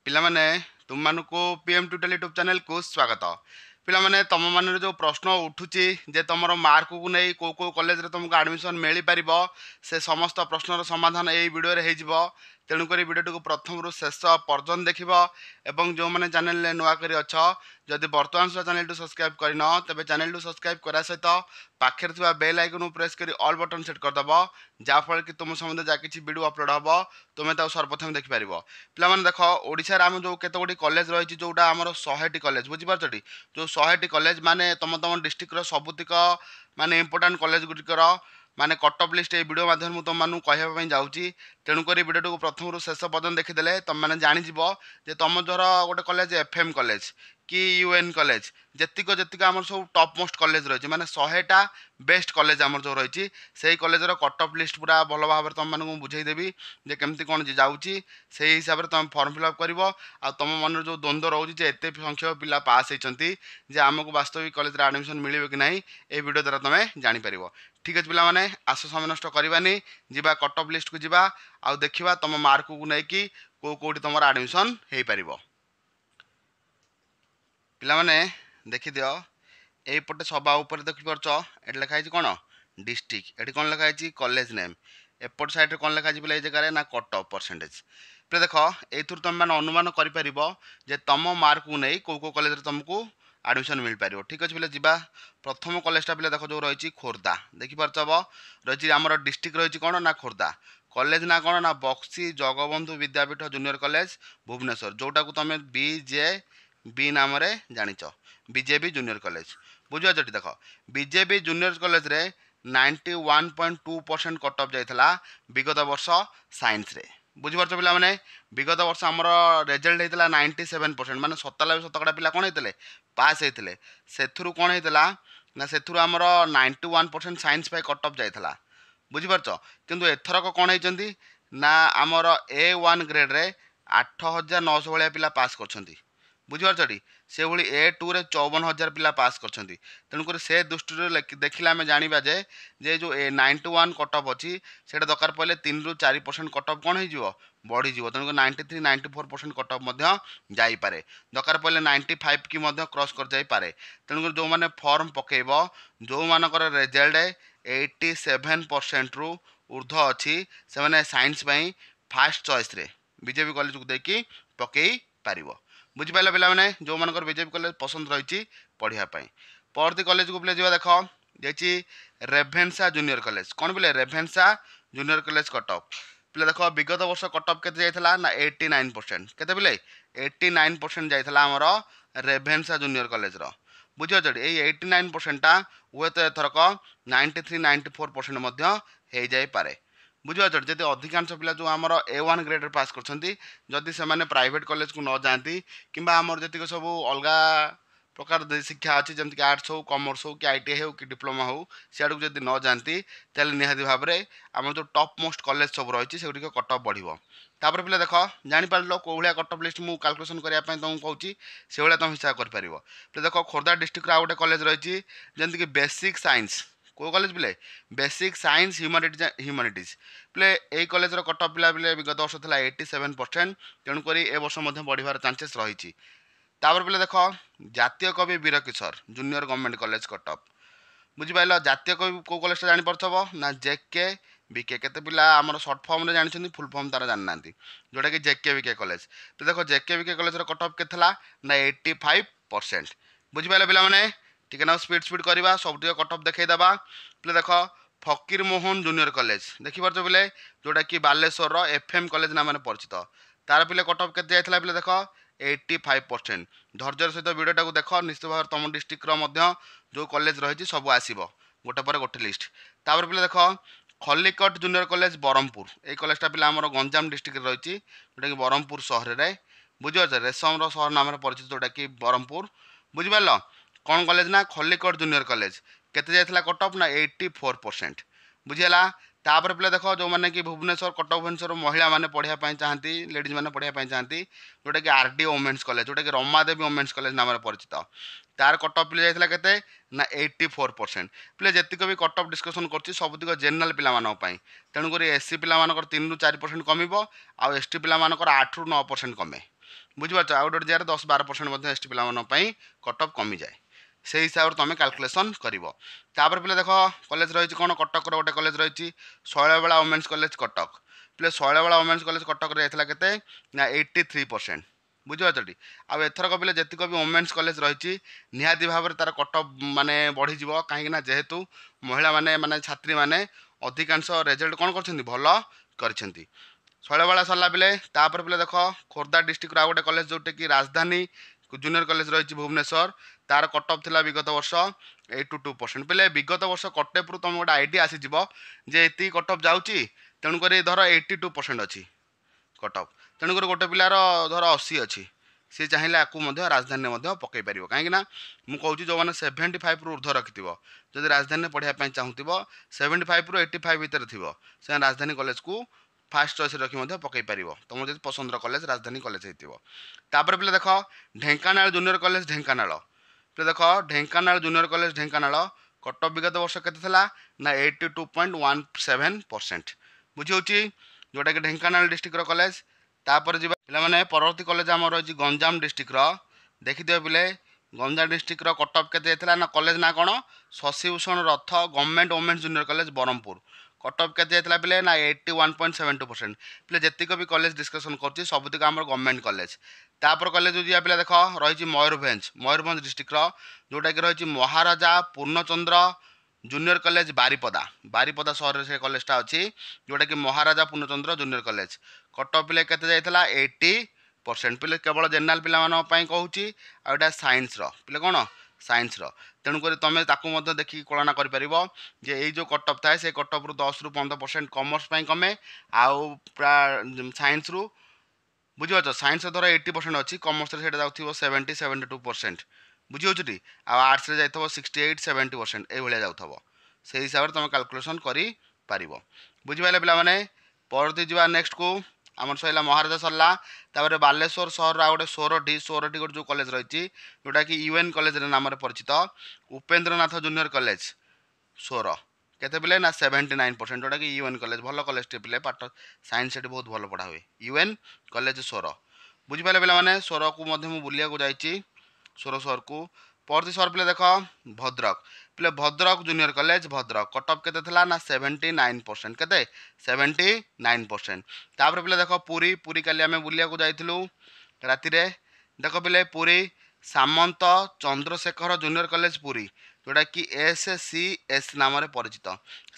ପିଲାମାନେ ତୁମମାନଙ୍କୁ PM tutorial YouTube ଚ୍ୟାନେଲକୁ ସ୍ୱାଗତ। ପିଲାମାନେ ତମମାନଙ୍କର ଯେଉଁ ପ୍ରଶ୍ନ ଉଠୁଛି ଯେ ତମର ମାର୍କକୁ ନେଇ କେଉଁ କେଉଁ କଲେଜରେ ତୁମକୁ ଆଡ଼ମିସନ୍ ମିଳିପାରିବ ସେ ସମସ୍ତ ପ୍ରଶ୍ନର ସମାଧାନ ଏହି ଭିଡ଼ିଓରେ ହୋଇଯିବ। ତେଣୁକରି ଭିଡ଼ିଓଟିକୁ ପ୍ରଥମରୁ ଶେଷ ପର୍ଯ୍ୟନ୍ତ ଦେଖିବ ଏବଂ ଯେଉଁମାନେ ଚ୍ୟାନେଲରେ ନୂଆ କରି ଅଛ ଯଦି ବର୍ତ୍ତମାନ ସୁଦ୍ଧା ଚ୍ୟାନେଲଟି ସବସ୍କ୍ରାଇବ୍ କରିନ ତେବେ ଚ୍ୟାନେଲଟି ସବସ୍କ୍ରାଇବ୍ କରିବା ସହିତ ପାଖରେ ଥିବା ବେଲ୍ ଆଇକନକୁ ପ୍ରେସ୍ କରି ଅଲ୍ ବଟନ୍ ସେଟ୍ କରିଦେବ, ଯାହାଫଳରେ କି ତୁମ ସମ୍ବନ୍ଧରେ ଯାହା କିଛି ଭିଡ଼ିଓ ଅପଲୋଡ଼ ହେବ ତୁମେ ତାକୁ ସର୍ବପ୍ରଥମେ ଦେଖିପାରିବ। ପିଲାମାନେ ଦେଖ, ଓଡ଼ିଶାରେ ଆମେ ଯେଉଁ କେତେଗୁଡ଼ିଏ କଲେଜ ରହିଛି ଯେଉଁଟା ଆମର 100ଟି କଲେଜ, ବୁଝିପାରୁଛଟି? ଯେଉଁ 100ଟି କଲେଜ ମାନେ ତମ ଡିଷ୍ଟ୍ରିକ୍ଟର ସବୁତିକ ମାନେ ଇମ୍ପୋର୍ଟାଣ୍ଟ କଲେଜ ଗୁଡ଼ିକର ମାନେ କଟ୍ ଅଫ୍ ଲିଷ୍ଟ ଏହି ଭିଡ଼ିଓ ମାଧ୍ୟମରେ ମୁଁ ତୁମମାନଙ୍କୁ କହିବା ପାଇଁ ଯାଉଛି। ତେଣୁକରି ଭିଡ଼ିଓଟିକୁ ପ୍ରଥମରୁ ଶେଷ ପର୍ଯ୍ୟନ୍ତ ଦେଖିଦେଲେ ତୁମେମାନେ ଜାଣିଯିବ ଯେ ତୁମ ଧର ଗୋଟେ କଲେଜ ଏଫ୍ଏମ୍ କଲେଜ କି ୟୁଏନ୍ କଲେଜ, ଯେତିକ ଆମର ସବୁ ଟପ୍ ମୋଷ୍ଟ କଲେଜ ରହିଛି ମାନେ 100ଟା ବେଷ୍ଟ କଲେଜ ଆମର ଯେଉଁ ରହିଛି ସେଇ କଲେଜର କଟ୍ ଅଫ୍ ଲିଷ୍ଟ ପୁରା ଭଲ ଭାବରେ ତୁମମାନଙ୍କୁ ମୁଁ ବୁଝେଇଦେବି ଯେ କେମିତି କ'ଣ ଯାଉଛି। ସେଇ ହିସାବରେ ତୁମେ ଫର୍ମ ଫିଲ୍ଅପ୍ କରିବ। ଆଉ ତୁମ ମନରେ ଯେଉଁ ଦ୍ୱନ୍ଦ୍ୱ ରହୁଛି ଯେ ଏତେ ସଂଖ୍ୟକ ପିଲା ପାସ୍ ହେଇଛନ୍ତି ଯେ ଆମକୁ ବାସ୍ତବିକ କଲେଜରେ ଆଡ଼ମିସନ୍ ମିଳିବ କି ନାହିଁ, এই ଭିଡ଼ିଓ ଦ୍ୱାରା ତୁମେ ଜାଣିପାରିବ। ଠିକ୍ ଅଛି ପିଲାମାନେ, ଆସ ସମୟ ନଷ୍ଟ କରିବାନି, ଯିବା କଟ୍ ଅଫ୍ ଲିଷ୍ଟକୁ ଯିବା ଆଉ ଦେଖିବା ତୁମ ମାର୍କକୁ ନେଇକି କେଉଁଠି ତୁମର ଆଡ଼ମିସନ୍ ହେଇପାରିବ। ପିଲାମାନେ ଦେଖିଦିଅ, এইপଟେ ସବା ଉପରେ ଦେଖିପାରୁଛ ଏଠି ଲେଖା ହେଇଛି କ'ଣ ଡିଷ୍ଟ୍ରିକ୍ଟ, ଏଠି କ'ଣ ଲେଖା ହେଇଛି କଲେଜ ନେମ୍, ଏପଟ ସାଇଡ଼୍ରେ କ'ଣ ଲେଖା ହେଇଛି ପିଲା ଏଇ ଜାଗାରେ ନା କଟ୍ ଅଫ୍ ପରସେଣ୍ଟେଜ୍। ପିଲା ଦେଖ, ଏଇଥିରୁ ତୁମେମାନେ ଅନୁମାନ କରିପାରିବ ଯେ ତୁମ ମାର୍କକୁ ନେଇ କେଉଁ କେଉଁ କଲେଜରେ ତୁମକୁ ଆଡ଼ମିସନ୍ ମିଳିପାରିବ। ଠିକ୍ ଅଛି ପିଲା, ଯିବା। ପ୍ରଥମ କଲେଜଟା ପିଲା ଦେଖ ଯେଉଁ ରହିଛି ଖୋର୍ଦ୍ଧା, ଦେଖିପାରୁଛ ରହିଛି ଆମର ଡିଷ୍ଟ୍ରିକ୍ଟ ରହିଛି କ'ଣ ନା ଖୋର୍ଦ୍ଧା। କଲେଜ ନା କ'ଣ ନା ବକ୍ସି ଜଗବନ୍ଧୁ ବିଦ୍ୟାପୀଠ ଜୁନିୟର କଲେଜ ଭୁବନେଶ୍ୱର, ଯେଉଁଟାକୁ ତୁମେ BJB ନାମରେ ଜାଣିଛ, BJB ଜୁନିୟର କଲେଜ। ବୁଝିପାରୁଛଟି? ଦେଖ, BJB ଜୁନିୟର କଲେଜରେ 91.2% କଟ୍ ଅଫ୍ ଯାଇଥିଲା ବିଗତ ବର୍ଷ ସାଇନ୍ସରେ। ବୁଝିପାରୁଛ ପିଲାମାନେ? ବିଗତ ବର୍ଷ ଆମର ରେଜଲ୍ଟ ହେଇଥିଲା 97%, ମାନେ 97% ପିଲା କ'ଣ ହେଇଥିଲେ ପାସ୍ ହେଇଥିଲେ। ସେଥିରୁ କ'ଣ ହେଇଥିଲା ନା ସେଥିରୁ ଆମର 91% ସାଇନ୍ସ ପାଇଁ କଟ୍ ଅଫ୍ ଯାଇଥିଲା। ବୁଝିପାରୁଛ? କିନ୍ତୁ ଏଥରକ କ'ଣ ହେଇଛନ୍ତି ନା ଆମର A1 ଗ୍ରେଡ଼୍ରେ 8,900 ଭଳିଆ ପିଲା ପାସ୍ କରିଛନ୍ତି। ବୁଝିପାରୁଛଟି? ସେଭଳି A2ରେ 54,000 ପିଲା ପାସ୍ କରିଛନ୍ତି। ତେଣୁକରି ସେ ଦୃଷ୍ଟିରୁ ଦେଖିଲେ ଆମେ ଜାଣିବା ଯେ ଯେଉଁ 91 କଟ୍ ଅଫ୍ ଅଛି ସେଇଟା ଦରକାର ପଡ଼ିଲେ 3ରୁ 4% କଟ୍ ଅଫ୍ କ'ଣ ହେଇଯିବ ବଢ଼ିଯିବ। ତେଣୁକରି 93-94% କଟ୍ ଅଫ୍ ମଧ୍ୟ ଯାଇପାରେ, ଦରକାର ପଡ଼ିଲେ 95 କି ମଧ୍ୟ କ୍ରସ୍ କରିଯାଇପାରେ। ତେଣୁକରି ଯେଉଁମାନେ ଫର୍ମ ପକାଇବ, ଯେଉଁମାନଙ୍କର ରେଜଲ୍ଟ 87%ରୁ ଉର୍ଦ୍ଧ୍ୱ ଅଛି ସେମାନେ ସାଇନ୍ସ ପାଇଁ ଫାର୍ଷ୍ଟ ଚଏସ୍ରେ BJB କଲେଜକୁ ଦେଇକି ପକାଇ ପାରିବ। ବୁଝିପାରିଲ ପିଲାମାନେ? ଯେଉଁମାନଙ୍କର BJB କଲେଜ ପସନ୍ଦ ରହିଛି ପଢ଼ିବା ପାଇଁ। ପରବର୍ତ୍ତୀ କଲେଜକୁ ପିଲା ଯିବା। ଦେଖ, ଯାଇଛି ରେଭେନ୍ସା ଜୁନିୟର କଲେଜ। କ'ଣ ପିଲା? Ravenshaw junior college cut of. ପିଲା ଦେଖ, ବିଗତ ବର୍ଷ କଟ୍ ଅଫ୍ କେତେ ଯାଇଥିଲା ନା 89%। କେତେ ପିଲେ? 89% ଯାଇଥିଲା ଆମର ରେଭେନ୍ସା ଜୁନିୟର କଲେଜର। ବୁଝିପାରୁଛ? ଏଇ 89%ଟା ହୁଏତ ଏଥରକ 93-94% ମଧ୍ୟ ହେଇଯାଇପାରେ। ବୁଝିପାରୁଛ? ଯଦି ଅଧିକାଂଶ ପିଲା ଯେଉଁ ଆମର A1 ଗ୍ରେଡ଼୍ରେ ପାସ୍ କରିଛନ୍ତି, ଯଦି ସେମାନେ ପ୍ରାଇଭେଟ୍ କଲେଜକୁ ନ ଯାଆନ୍ତି କିମ୍ବା ଆମର ଯେତିକି ସବୁ ଅଲଗା ପ୍ରକାର ଶିକ୍ଷା ଅଛି ଯେମିତିକି ଆର୍ଟ୍ସ ହେଉ, କମର୍ସ ହେଉ କି ITI ହେଉ କି ଡିପ୍ଲୋମା ହେଉ, ସିଆଡ଼କୁ ଯଦି ନ ଯାଆନ୍ତି ତାହେଲେ ନିହାତି ଭାବରେ ଆମର ଯେଉଁ ଟପ୍ ମୋଷ୍ଟ କଲେଜ ସବୁ ରହିଛି ସେଗୁଡ଼ିକ କଟ୍ ଅଫ୍ ବଢ଼ିବ। ତାପରେ ପିଲା ଦେଖ, ଜାଣିପାରିଲ କେଉଁ ଭଳିଆ କଟ୍ ଅଫ୍ ଲିଷ୍ଟ ମୁଁ କାଲକୁଲେସନ୍ କରିବା ପାଇଁ ତୁମକୁ କହୁଛି, ସେଭଳିଆ ତୁମେ ହିସାବ କରିପାରିବ। ପିଲା ଦେଖ, ଖୋର୍ଦ୍ଧା ଡିଷ୍ଟ୍ରିକ୍ଟର ଆଉ ଗୋଟେ କଲେଜ ରହିଛି ଯେମିତିକି ବେସିକ୍ ସାଇନ୍ସ। କେଉଁ କଲେଜ ପିଲେ? Basic science humanities. ପିଲେ ଏଇ କଲେଜର କଟ୍ ଅଫ୍ ପିଲା ବିଗତ ବର୍ଷ ଥିଲା 87%। ତେଣୁକରି ଏ ବର୍ଷ ମଧ୍ୟ ବଢ଼ିବାର ଚାନ୍ସେସ୍ ରହିଛି। ତାପରେ ପିଲା ଦେଖ, ଜାତୀୟ କବି Bira Kishore junior government college cut off. ବୁଝିପାରିଲ? ଜାତୀୟ କବି କେଉଁ କଲେଜଟା ଜାଣିପାରୁଥିବ ନା JKBK। କେତେ ପିଲା ଆମର ସର୍ଟ ଫର୍ମରେ ଜାଣିଛନ୍ତି, ଫୁଲ୍ ଫର୍ମ ତାର ଜାଣିନାହାନ୍ତି, ଯେଉଁଟାକି JKBK କଲେଜ। ତ ଦେଖ, JKBK କଲେଜର କଟ୍ ଅଫ୍ କେତେ ଥିଲା ନା 85%। ବୁଝିପାରିଲ ପିଲାମାନେ? ଟିକେ ନା ସ୍ପିଡ୍ କରିବା, ସବୁଟିକ କଟ୍ ଅଫ୍ ଦେଖେଇଦେବା। ପିଲା ଦେଖ, ଫକୀର ମୋହନ ଜୁନିୟର କଲେଜ, ଦେଖିପାରୁଛ ପିଲେ, ଯେଉଁଟାକି ବାଲେଶ୍ୱରର FM କଲେଜ ନାମରେ ପରିଚିତ। ତାର ପିଲେ କଟ୍ ଅଫ୍ କେତେ ଯାଇଥିଲା ପିଲେ? ଦେଖ, 85%। ଧୈର୍ଯ୍ୟର ସହିତ ଭିଡ଼ିଓଟାକୁ ଦେଖ, ନିଶ୍ଚିତ ଭାବରେ ତୁମ ଡିଷ୍ଟ୍ରିକ୍ଟର ମଧ୍ୟ ଯେଉଁ କଲେଜ ରହିଛି ସବୁ ଆସିବ ଗୋଟେ ପରେ ଗୋଟେ ଲିଷ୍ଟ। ତାପରେ ପିଲା ଦେଖ, ଖଲିକଟ ଜୁନିୟର କଲେଜ ବ୍ରହ୍ମପୁର। ଏଇ କଲେଜଟା ପିଲା ଆମର ଗଞ୍ଜାମ ଡିଷ୍ଟ୍ରିକ୍ଟରେ ରହିଛି, ଯେଉଁଟାକି ବ୍ରହ୍ମପୁର ସହରରେ। ବୁଝିପାରୁଛ? ରେଶମର ସହର ନାମରେ ପରିଚିତ, ଯେଉଁଟାକି ବ୍ରହ୍ମପୁର। ବୁଝିପାରିଲ? କ'ଣ କଲେଜ ନା ଖଲିକଟ ଜୁନିୟର କଲେଜ। କେତେ ଯାଇଥିଲା କଟ୍ ଅଫ୍ ନା 84%। ବୁଝିହେଲା? ତାପରେ ପିଲା ଦେଖ, ଯେଉଁମାନେ କି ଭୁବନେଶ୍ୱର, କଟକ ଭୁବନେଶ୍ୱର ମହିଳାମାନେ ପଢ଼ିବା ପାଇଁ ଚାହାନ୍ତି, ଲେଡ଼ିଜ୍ ମାନେ ପଢ଼ିବା ପାଇଁ ଚାହାନ୍ତି, ଯେଉଁଟାକି RD ଓମେନ୍ସ କଲେଜ, ଯେଉଁଟାକି ରମାଦେବୀ ଓମେନ୍ସ କଲେଜ ନାମରେ ପରିଚିତ। ତାର କଟ୍ ଅଫ୍ ପିଲା ଯାଇଥିଲା କେତେ ନା 84%। ପିଲା ଯେତିକ ବି କଟ୍ ଅଫ୍ ଡିସ୍କସନ୍ କରୁଛି ସବୁତିକ ଜେନେରାଲ ପିଲାମାନଙ୍କ ପାଇଁ। ତେଣୁକରି SC ପିଲାମାନଙ୍କର 3ରୁ 4% କମିବ ଆଉ ST ପିଲାମାନଙ୍କର 8ରୁ 9% କମେ। बुझिपार आउट गोटे जगह 10-12% S T pi cut off कमी जाए से हिसाब से तुम कैलकुलेसन कर पे देख कॉलेज रही कौन कटक गोटे कॉलेज रही शैलबाला वोमेन्स कॉलेज कटक पे शैलबाला वोमेन्स कॉलेज कटक जाता ना 83% बुझिपारती आउ एथरक पे जीक भी वोमेन्स कॉलेज रही निहाती भाव में तार कट ऑफ माने बढ़ीज कहीं जेहेतु महिला माने माने छात्री माने अधिकांश रेजल्ट कौन कर भल कर शैलबाला सरला पे देख खोर्धा डिस्ट्रिक्ट आउ गोटे कॉलेज जोटे कि राजधानी जूनियर कॉलेज रही भुवनेश्वर तार कट ऑफ थिला विगत वर्ष 82% पे विगत वर्ष कटेपुर तुम गोटे आइडिया आसीज जे ये कट ऑफ जाऊँगी तेणुक धर 82% अच्छी कट ऑफ तेणुक गोटे पिलार धर 80 अच्छी सी चाहिए आपको राजधानी पकई पार कहीं मुझे जो मैंने 75 रु ऊर्ध रखि जब राजधानी पढ़ाई चाहूब 75 रु 85 भितर थी से राजधानी कॉलेज को फास्ट चॉइस रखी पकई पार तुम जो पसंदर कॉलेज राजधानी कॉलेज होतापर पे देख ढेंकानाल जूनियर कॉलेज ढेंकानाल पे देख Dhenkanal junior college Dhenkanal cut off विगत वर्ष के ना 82.17% बुझी जोटा कि ढेंकानाल डिस्ट्रिक्ट कॉलेज तापर जी पे परवर्ती कॉलेज आम रही गंजाम डिस्ट्रिक्ट देखिए पे गंजाम डिस्ट्रिक्ट कट ऑफ के ना कॉलेज ना कौन Shashibhushan Rath government women's junior college Brahmapur cut off के पे ना 81.72% पे जीक भी कॉलेज डिस्कसन कर सबुतिक आम गवर्नमेंट कॉलेज तापर कॉलेज जो पे देख रही मयूरभंज डिस्ट्रिक्ट जोटा कि रही महाराजा पूर्णचंद्र जूनियर कॉलेज बारिपदा सहर से कॉलेजटा अच्छी जोटा कि महाराजा पूर्णचंद्र जूनियर कॉलेज कट ऑफ पे के 80% पे केवल जेनराल पे कहूँ आटा सैंस पे कौन सैंस तेणुक तुम ताकू देखिए कलना कर जो कट ऑफ थाए से कट ऑफ रु 10 रु 15% कॉमर्स कमे आउ सैंस रु बुझिपार सैंस धर 80% अच्छी कॉमर्स से जाऊँ 70-72% बुझी आर्ट्स जाइए 68-70% ये जाऊँ से हिसाब से तुम कैलकुलेसन कर बुझिपारे पे परती जा नेक्स्ट को आम सरला महाराजा सरला बालेश्वर सहर आ गए सोरठी गोटे जो कॉलेज रही जोटा कि यूएन कॉलेज नाम परिचित उपेन्द्रनाथ जूनियर कॉलेज सोर केते पिले ना 79% जोटा कि यूएन कॉलेज भल कॉलेज टे पिले पाठ साइंस से बहुत भल पढ़ा हुए यूएन कॉलेज सोर बुझिपारे पे सोर को बुलिया जाइए सोर सहर को परती सहर पे देख भद्रक पे Bhadrak junior college Bhadrak cut off के ना 79% के 79% तापर पे देख पुरी पुरी काली आम बुलिया जाइलु राति देख पे पुरी सामंत चंद्रशेखर जूनियर कॉलेज पुरी जोटा कि SCS नाम परिचित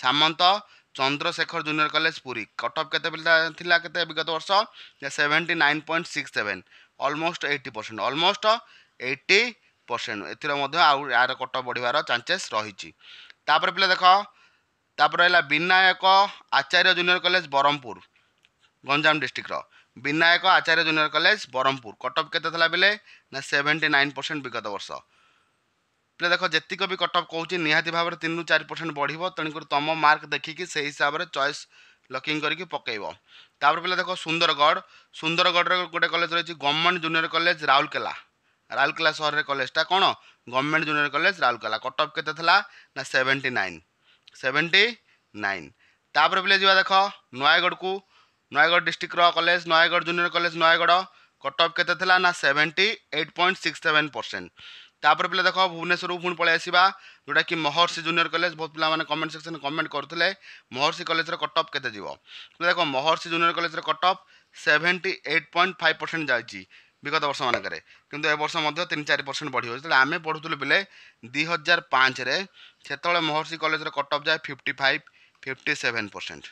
Samanta Chandrasekhar junior college Puri cut off के विगत वर्ष 79.67 ऑलमोस्ट 80% ऑलमोस्ट 80% यार कट ऑफ बढ़ियार चांसेस रही पे देख तापर है Binayak Acharya junior college Berhampur Ganjam district Binayak Acharya junior college Brahmapur cut off के पे ना 79% विगत वर्ष पे देख जीक भी कट ऑफ कहूँ निहाती भाव में 3-4% बढ़ तेणुक तुम मार्क देखिकी से हिसाब से चॉइस लकिंग करके पकेब तापर पे देख सुंदरगढ़ गोटे कॉलेज रही गवर्नमेंट जूनियर कॉलेज राउरकेला सहर रे कॉलेजटा कौन government junior college Rourkela cut off के ना 79 तापर पे जा देख नयागढ़ को Nayagarh district college Nayagarh junior college Nayagarh cut off के ना 78.67% तापर पे देख भुवनेश्वर पुणी पलि आसवा जोटा कि महर्षि जूनियर कॉलेज बहुत पिला कमेंट सेक्शन कमेंट करते महर्षि कॉलेज कट ऑफ के देख महर्षि जूनियर कॉलेज कट ऑफ 78.5% जाइए विगत वर्ष मानक किंतु ए वर्ष 3-4% बढ़ी जो आम पढ़ुलु पे 2005 से महर्षि कॉलेज कट ऑफ जाए 55-57%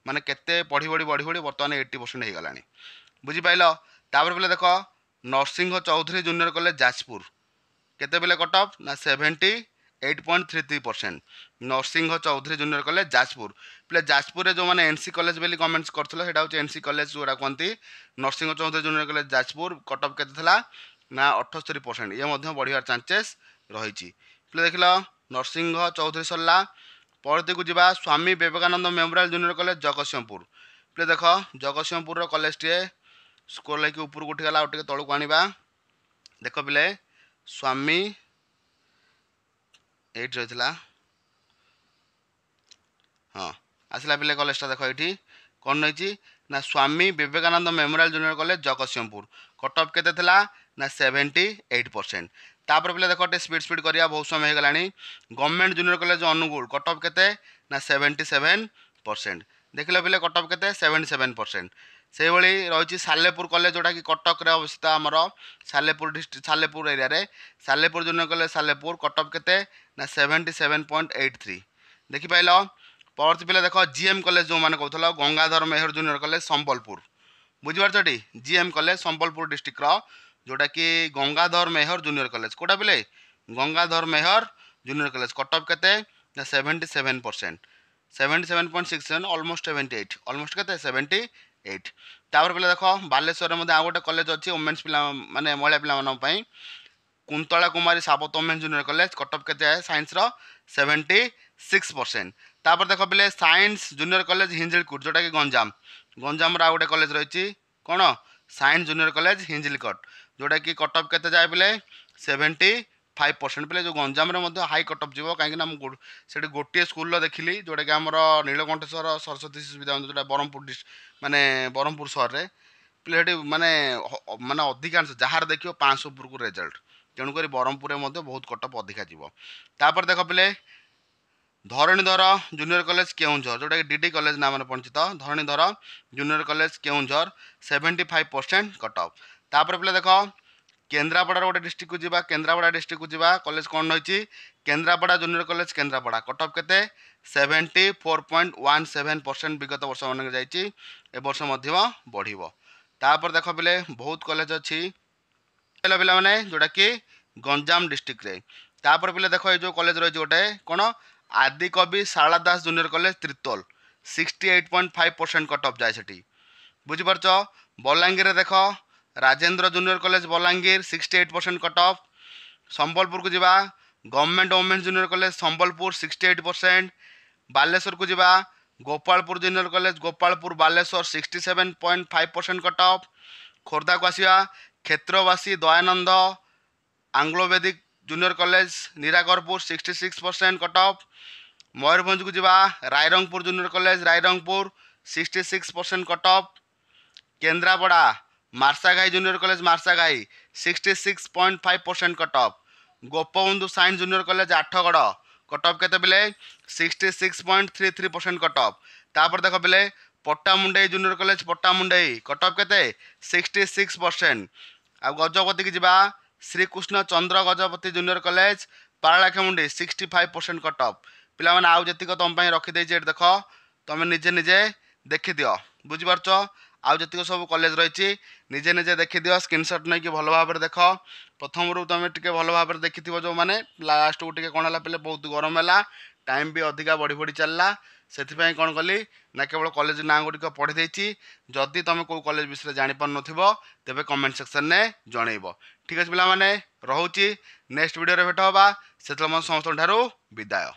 माने केते पढ़ी बर्तमान 80% हो गलानी बुझीपाल तापर पे देख नरसिंह चौधरी जूनियर कॉलेज जाजपुर केते बेले कट ऑफ ना 78.33% नरसिंह चौधरी जूनियर कॉलेज जाजपुर पे जाजपुर जो मैंने एनसी कॉलेज बोली कमेंट्स करथिलो सेटा होची एनसी कॉलेज जोड़ा कहती Narasingha Choudhury junior college Jajpur cut off केते थला ना 78% ये मध्य बढ़ियार चांसेस रही पे देख नरसिंह चौधरी सरला परती को जीवा Swami Vivekananda memorial junior college Jagatsinghpur पे देख जगतसिंहपुर कॉलेज टे स्कोर लेकिन ऊपर को उठीगला और तलू को आनिबा देख पे स्वामी एट रही हाँ आसला पे कॉलेजटा देख ये कौन रही ना Swami Vivekananda memorial junior college Jagatsinghpur cut off केते थिला ना 78%। तापर पिले देखो स्पीड स्पीड करिया बहुत समय हो गलानी। Government junior college Angul cut off केते ना 77%। देखिले पिले कट ऑफ केते 77%। से भली रही सालेपुर कॉलेज जोटा कि कटक रे अवस्थित आमर सालेपुर डिस्ट्रिक्ट सालेपुर एरिया रे Salepur junior college Salepur cut off केते ना 77.83। देखि पाइल परती पिले देख जीएम कॉलेज जो मैंने कहूल गंगाधर मेहर जूनियर कॉलेज संबलपुर बुझीपारछी जीएम कॉलेज संबलपुर डिस्ट्रिक्ट जोटा कि गंगाधर मेहर जूनियर कॉलेज कोटा पिले Gangadhar Meher junior college cut off केते 77%। 77.67 ऑलमोस्ट 78 ऑलमोस्ट केते 78। तापर पिले देख बालेश्वर में आउ गोटे कॉलेज अच्छी वुमेन्स पिला माने महिला पिला Kuntala Kumari Sabat women's junior college cut off केते साइंस रो 76%। तापर देख पिले साइंस जूनियर कॉलेज हिंजिलकोट जोटा कि गंजाम गंजाम आउ गोटे कॉलेज रही कौन साइंस जूनियर कॉलेज हिंजिलकोट जोटा कि कट ऑफ केते जाए पिले 75% पिले जो गंजाम हाई कट ऑफ जीव कहीं से गोटे स्कूल देखिली जोटा कि आमर नीलकंठेश्वर सरस्वती शिशु विद्या मंदिर जोटा ब्रह्मपुर माने ब्रह्मपुर सहर में पिले माने माने अधिकांश जार देखियो 500 उपरकू रिजल्ट तेणुक ब्रह्मपुर में बहुत कट ऑफ अधिका जीव। तापर देख पिले धरणीधर जूनियर कॉलेज केउंझर जोटा कि डीडी कॉलेज नाम परिचित Dharanidhar junior college Keonjhar 75% cut off. तापर पिले देख केन्द्रापड़ा गोटे डिस्ट्रिक्ट को जीवा केन्द्रापड़ा डिस्ट्रिक्ट को जीवा कॉलेज कौन रही Kendrapara junior college Kendrapara cut off केते 74.17% विगत वर्ष मान वर्ष बढ़। तापर देख पिले बहुत कॉलेज अच्छी पिला माने जोटा कि गंजाम डिस्ट्रिक्ट रे। तापर पिले देख ये कॉलेज रही गोटे कौन आदिकवि Sarala Das junior college Tirtol 68.5% cut off जाए सेठी बुझीपारछ। बलांगीर देख Rajendra junior college Balangir 68% cut off. Sambalpur को जीवा government women's junior college Sambalpur 68%। Baleswar को जीवा Gopalpur junior college Gopalpur Baleswar 67.5% cut off. Khordha को आसिया क्षेत्रवासी Dayanand anglo Vedic junior college Nirakarpur 66% cut off. Mayurbhanj को जीवा Rairangpur junior college Rairangpur 66% cut off. Kendrapara Marshaghai junior college Marshaghai 66.5% cut off. Gopabandhu science junior college Athagarh cut off केते बिले 66.33% कट ऑफ। तापर देख बिले Pattamundai junior college Pattamundai cut off केते 66%। आ गजपति की जीवा Srikrishna Chandra Gajapati junior college Paralakhemundi 65% cut off. पिला माने आउ जतिक तुम रखी देछि देख तुम निजे निजे देखि दियो बुझीपारछ। आउ जतिक सब कॉलेज रही निजे निजे देखि दियो स्क्रीनशॉट नहीं कि भल भाव देख प्रथम रू तुम टे भल भाव देखि जो मैंने लास्ट को टे कौन है पे बहुत गरम है टाइम भी अधिका बढ़ी बढ़ी चलला से कौन कली ना केवल कॉलेज ना गुड़िक पढ़ी देछि। जदि तुम को कॉलेज विषय जापर नथिबो तेबे कमेंट सेक्शन में जनइब। ठीक अच्छे पिला माने रहुची नेक्स्ट वीडियो रे भेट होबा से समस्त विदाय।